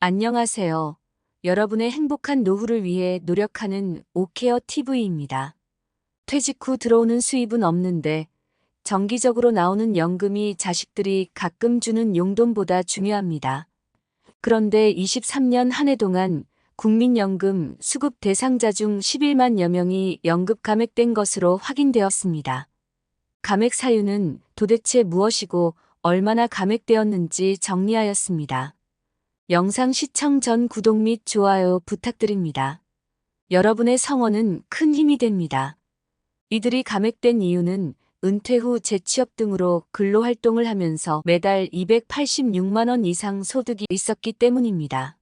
안녕하세요. 여러분의 행복한 노후를 위해 노력하는 오케어 TV입니다. 퇴직 후 들어오는 수입은 없는데 정기적으로 나오는 연금이 자식들이 가끔 주는 용돈보다 중요합니다. 그런데 23년 한 해 동안 국민연금 수급 대상자 중 11만여 명이 연금 감액된 것으로 확인되었습니다. 감액 사유는 도대체 무엇이고 얼마나 감액되었는지 정리하였습니다. 영상 시청 전 구독 및 좋아요 부탁드립니다. 여러분의 성원은 큰 힘이 됩니다. 이들이 감액된 이유는 은퇴 후 재취업 등으로 근로활동을 하면서 매달 286만 원 이상 소득이 있었기 때문입니다.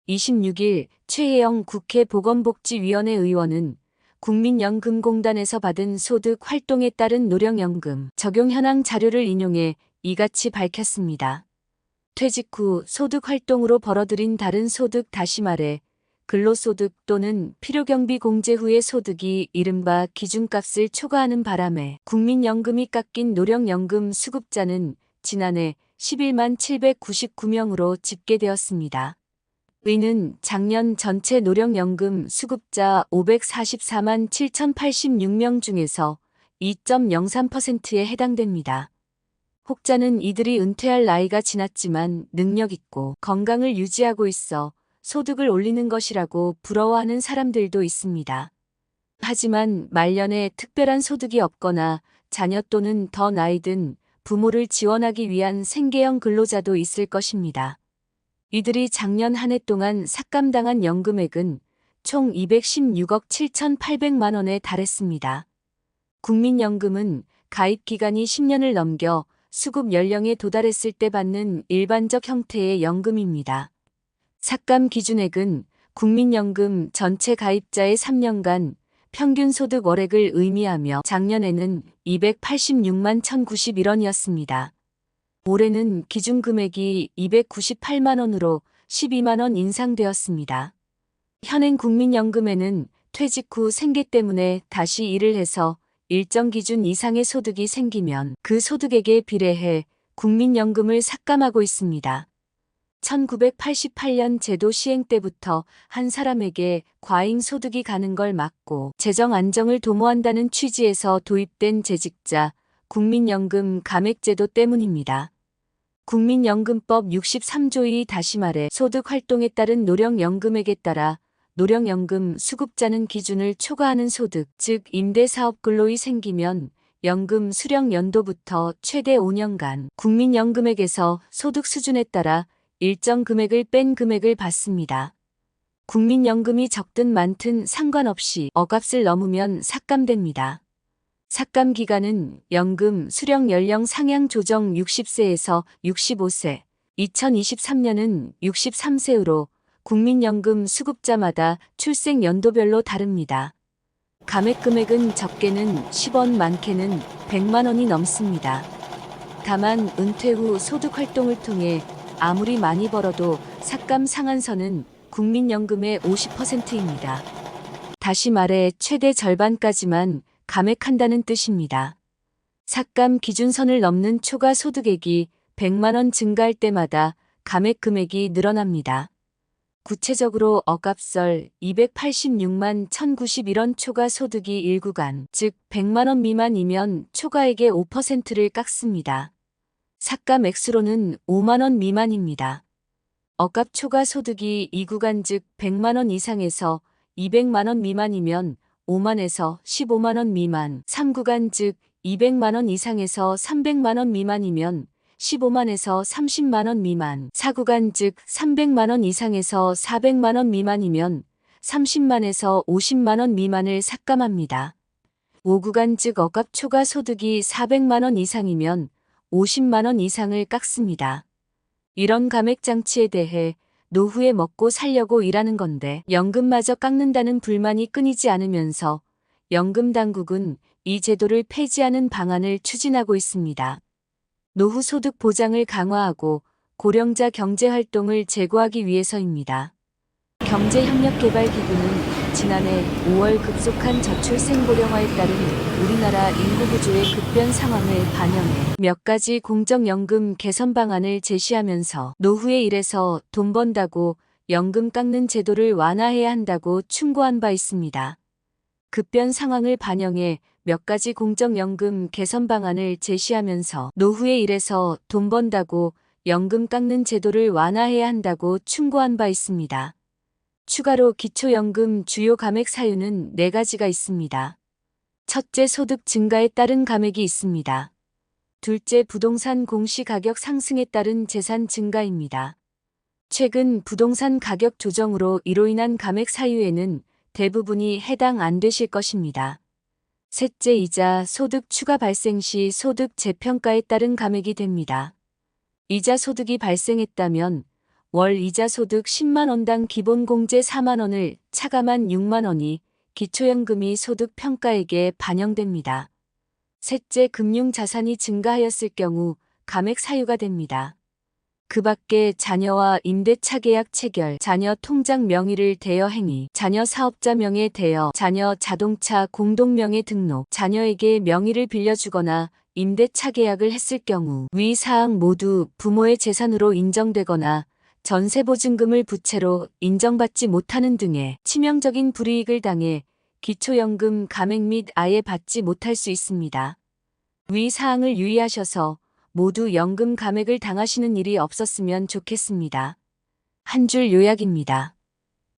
26일 최혜영 국회 보건복지위원회 의원은 국민연금공단에서 받은 소득 활동에 따른 노령연금 적용 현황 자료를 인용해 이같이 밝혔습니다. 퇴직 후 소득 활동으로 벌어들인 다른 소득, 다시 말해 근로소득 또는 필요경비 공제 후의 소득이 이른바 기준값을 초과하는 바람에 국민연금이 깎인 노령연금 수급자는 지난해 11만 799명으로 집계되었습니다. 이는 작년 전체 노령연금 수급자 544만 7,086명 중에서 2.03%에 해당됩니다. 혹자는 이들이 은퇴할 나이가 지났지만 능력 있고 건강을 유지하고 있어 소득을 올리는 것이라고 부러워하는 사람들도 있습니다. 하지만 말년에 특별한 소득이 없거나 자녀 또는 더 나이 든 부모를 지원하기 위한 생계형 근로자도 있을 것입니다. 이들이 작년 한 해 동안 삭감당한 연금액은 총 216억 7,800만 원에 달했습니다. 국민연금은 가입 기간이 10년을 넘겨 수급 연령에 도달했을 때 받는 일반적 형태의 연금입니다. 삭감 기준액은 국민연금 전체 가입자의 3년간 평균 소득 월액을 의미하며 작년에는 286만 1,091원이었습니다. 올해는 기준 금액이 298만 원으로 12만 원 인상되었습니다. 현행 국민연금에는 퇴직 후 생계 때문에 다시 일을 해서 일정 기준 이상의 소득이 생기면 그 소득액에 비례해 국민연금을 삭감하고 있습니다. 1988년 제도 시행 때부터 한 사람에게 과잉 소득이 가는 걸 막고 재정 안정을 도모한다는 취지에서 도입된 재직자 국민연금 감액제도 때문입니다. 국민연금법 63조의 다시 말해 소득 활동에 따른 노령연금액에 따라 노령연금 수급자는 기준을 초과하는 소득, 즉 임대사업 근로이 생기면 연금 수령 연도부터 최대 5년간 국민연금액에서 소득 수준에 따라 일정 금액을 뺀 금액을 받습니다. 국민연금이 적든 많든 상관없이 억압을 넘으면 삭감됩니다. 삭감 기간은 연금 수령 연령 상향 조정 60세에서 65세, 2023년은 63세로 국민연금 수급자마다 출생 연도별로 다릅니다. 감액 금액은 적게는 10원, 많게는 100만 원이 넘습니다. 다만 은퇴 후 소득 활동을 통해 아무리 많이 벌어도 삭감 상한선은 국민연금의 50%입니다. 다시 말해 최대 절반까지만 감액한다는 뜻입니다. 삭감 기준선을 넘는 초과 소득액이 100만 원 증가할 때마다 감액 금액이 늘어납니다. 구체적으로 억압설 286만 1,091원 초과 소득이 1구간, 즉 100만 원 미만이면 초과액의 5%를 깎습니다. 삭감 액수로는 5만 원 미만입니다. 억압 초과 소득이 2구간 즉 100만 원 이상에서 200만 원 미만이면 5만에서 15만 원 미만, 3구간 즉 200만 원 이상에서 300만 원 미만이면 15만에서 30만 원 미만, 4구간 즉 300만 원 이상에서 400만 원 미만이면 30만에서 50만 원 미만을 삭감합니다. 5구간 즉 억압 초과 소득이 400만 원 이상이면 50만 원 이상을 깎습니다. 이런 감액 장치에 대해 노후에 먹고 살려고 일하는 건데 연금마저 깎는다는 불만이 끊이지 않으면서 연금 당국은 이 제도를 폐지하는 방안을 추진하고 있습니다. 노후 소득 보장을 강화하고 고령자 경제활동을 제고하기 위해서입니다. 경제협력개발기구는 지난해 5월 급속한 저출생 고령화에 따른 우리나라 인구 구조의 급변 상황을 반영해 몇 가지 공적연금 개선 방안을 제시하면서 노후에 일해서 돈 번다고 연금 깎는 제도를 완화해야 한다고 충고한 바 있습니다. 급변 상황을 반영해 몇 가지 공적연금 개선 방안을 제시하면서 노후에 일해서 돈 번다고 연금 깎는 제도를 완화해야 한다고 충고한 바 있습니다. 추가로 기초연금 주요 감액 사유는 4가지가 있습니다. 첫째, 소득 증가에 따른 감액이 있습니다. 둘째, 부동산 공시가격 상승에 따른 재산 증가입니다. 최근 부동산 가격 조정으로 이로 인한 감액 사유에는 대부분이 해당 안 되실 것입니다. 셋째, 이자, 소득 추가 발생 시 소득 재평가에 따른 감액이 됩니다. 이자 소득이 발생했다면 월 이자 소득 10만 원당 기본공제 4만 원을 차감한 6만 원이 기초연금이 소득 평가액에 반영됩니다. 셋째, 금융자산이 증가하였을 경우 감액 사유가 됩니다. 그 밖에 자녀와 임대차 계약 체결, 자녀 통장 명의를 대여 행위, 자녀 사업자 명의 대여, 자녀 자동차 공동 명의 등록, 자녀에게 명의를 빌려주거나 임대차 계약을 했을 경우 위 사항 모두 부모의 재산으로 인정되거나 전세보증금을 부채로 인정받지 못하는 등의 치명적인 불이익을 당해 기초연금 감액 및 아예 받지 못할 수 있습니다. 위 사항을 유의하셔서 모두 연금 감액을 당하시는 일이 없었으면 좋겠습니다. 한 줄 요약입니다.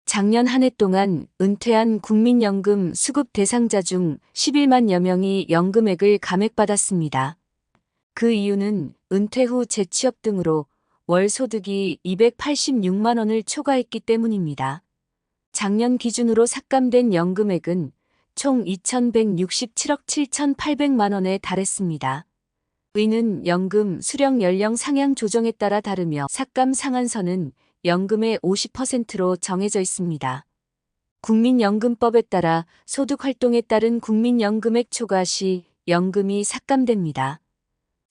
작년 한 해 동안 은퇴한 국민연금 수급 대상자 중 11만여 명이 연금액을 감액받았습니다. 그 이유는 은퇴 후 재취업 등으로 월 소득이 286만 원을 초과했기 때문입니다. 작년 기준으로 삭감된 연금액은 총 2,167억 7,800만 원에 달했습니다. 이는 연금 수령 연령 상향 조정에 따라 다르며 삭감 상한선은 연금의 50%로 정해져 있습니다. 국민연금법에 따라 소득활동에 따른 국민연금액 초과 시 연금이 삭감됩니다.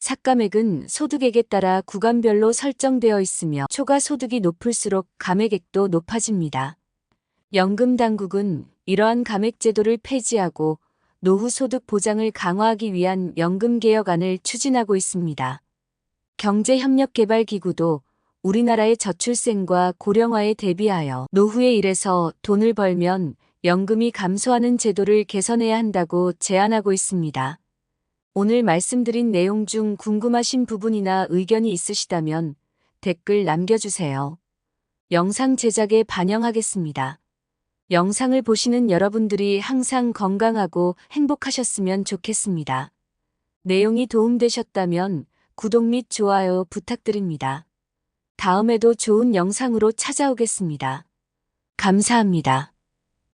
삭감액은 소득액에 따라 구간별로 설정되어 있으며 초과 소득이 높을수록 감액액도 높아집니다. 연금당국은 이러한 감액 제도를 폐지하고 노후 소득 보장을 강화하기 위한 연금개혁안을 추진하고 있습니다. 경제협력개발기구도 우리나라의 저출생과 고령화에 대비하여 노후에 일해서 돈을 벌면 연금이 감소하는 제도를 개선해야 한다고 제안하고 있습니다. 오늘 말씀드린 내용 중 궁금하신 부분이나 의견이 있으시다면 댓글 남겨주세요. 영상 제작에 반영하겠습니다. 영상을 보시는 여러분들이 항상 건강하고 행복하셨으면 좋겠습니다. 내용이 도움되셨다면 구독 및 좋아요 부탁드립니다. 다음에도 좋은 영상으로 찾아오겠습니다. 감사합니다.